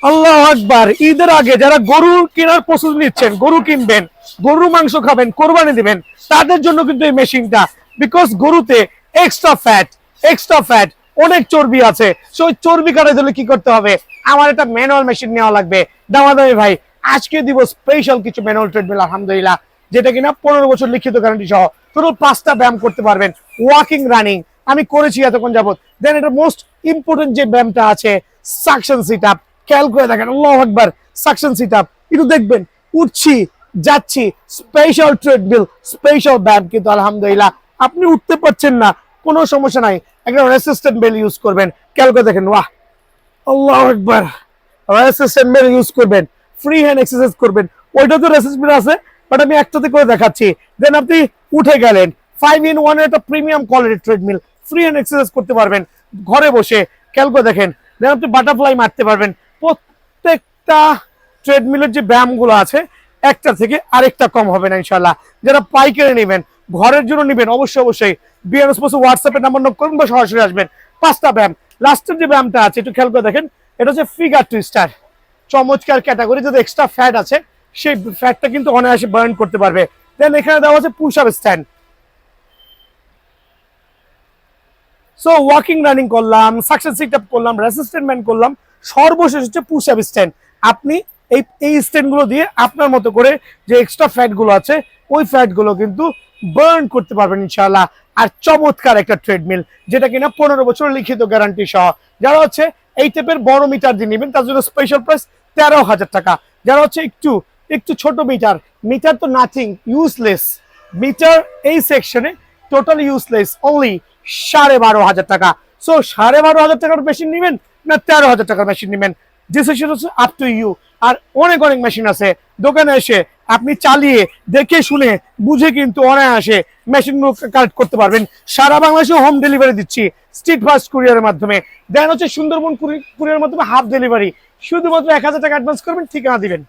আল্লাহু আকবার। ঈদের আগে যারা গরু কেনার প্রস্তুতি নিচ্ছেন, গরু কিনবেন, গরুর মাংস খাবেন, কোরবানি দিবেন, তাদের জন্য কিন্তু এই মেশিনটা, বিকজ গরুতে এক্সট্রা ফ্যাট অনেক চর্বি আছে। সেই চর্বি কাটার জন্য কি করতে হবে? আমার একটা ম্যানুয়াল মেশিন নেওয়া লাগবে। দামাদামি ভাই, আজকে দিব স্পেশাল কিছু ম্যানুয়াল ট্রেডমিল আলহামদুলিল্লাহ, যেটা কিনা 15 বছর লিখিত গ্যারান্টি সহ টোটাল 5টা ব্যায়াম করতে পারবেন, ওয়াকিং, রানিং। আমি করেছি এতক্ষণ যাবত। দেন এটা মোস্ট ইম্পর্টেন্ট যে ব্যায়ামটা আছে, সাকশন সিট আপ। খেয়াল করে দেখেন, আল্লাহু আকবার, সাকশন সিট আপ একটু দেখবেন, উঠছি যাচ্ছি, স্পেশাল ট্রেডমিল, স্পেশাল ব্যায়াম। কিন্তু আলহামদুলিল্লাহ আপনি উঠতে পারছেন না, কোনো সমস্যা নাই, একটা রেসিস্ট্যান্ট বেল ইউজ করবেন। খেয়াল করে দেখেন, ওয়াহ, আল্লাহু আকবার, রেসিস্ট্যান্ট বেল ইউজ করবেন, ফ্রি হ্যান্ড এক্সারসাইজ করবেন। ওইটা তো রেসিস্ট্যান্ট আছে, বাট আমি একটাতে করে দেখাচ্ছি। দেন আপনি উঠে গেলেন, 5 in 1 এর একটা premium quality treadmill, free hand exercise করতে পারবেন ঘরে বসে। খেয়াল করে দেখেন, দেন আপনি বাটারফ্লাই মারতে পারবেন। প্রত্যেকটা ট্রেডমিলের যে ব্যায়ামগুলো আছে, একটা থেকে আরেকটা কম হবে না ইনশাল্লাহ। যারা পাইকারি নেবেন, ঘরের জন্য নেবেন, অবশ্যই বিএনএস পোস্ট হোয়াটসঅ্যাপে নাম্বার নোট করুন বা সরাসরি আসবেন। 5টা ব্যায়াম। লাস্টের যে ব্যায়ামটা আছে একটু খেয়াল করে দেখেন, এটা হচ্ছে ফিগার টুইস্টার, চমৎকার ক্যাটাগরি। যদি এক্সট্রা ফ্যাট আছে, সেই ফ্যাটটা কিন্তু অনায়াসে বার্ন করতে পারবে। দেন এখানে দেওয়া আছে push up stand. So walking, running করলাম, সাকসেস সিট আপ করলাম, রেসিস্ট্যান্ট ম্যান করলাম, সর্বশেষ হচ্ছে পুশ আপ স্ট্যান্ড। আপনি এই স্ট্যান্ড গুলো দিয়ে আপনার মতো করে যে এক্সট্রা ফ্যাট গুলো আছে, ওই ফ্যাট গুলো কিন্তু বার্ন করতে পারবেন ইনশাআল্লাহ। আর চমৎকার একটা ট্রেডমিল, যেটা কিনা 15 বছর লিখিত গ্যারান্টি সহ। যারা হচ্ছে এই টাইপের বড় মিটার দিয়ে নেবেন, তার জন্য স্পেশাল প্রাইস 13,000 টাকা। যারা হচ্ছে একটু ছোট মিটার, মিটার তো নাথিং, ইউজলেস মিটার, এই সেকশনে টোটাল ইউজলেস, অনলি 12,500 টাকা। সো 12,500 টাকার মেশিন নেবেন না 13,000 টাকার মেশিন নেবেন, ডিসিশন হচ্ছে আপ টু ইউ। আর অনেক মেশিন আছে, দোকানে এসে আপনি চালিয়ে দেখে শুনে বুঝে কিন্তু অনায়াসে মেশিনগুলো কালেক্ট করতে পারবেন। সারা বাংলাদেশে হোম ডেলিভারি দিচ্ছি স্ট্রিট ফাস্ট কুরিয়ারের মাধ্যমে। দেন হচ্ছে সুন্দরবন কুরিয়ারের মাধ্যমে হাফ ডেলিভারি। শুধুমাত্র 1,000 টাকা অ্যাডভান্স করবেন, ঠিকানা দিবেন।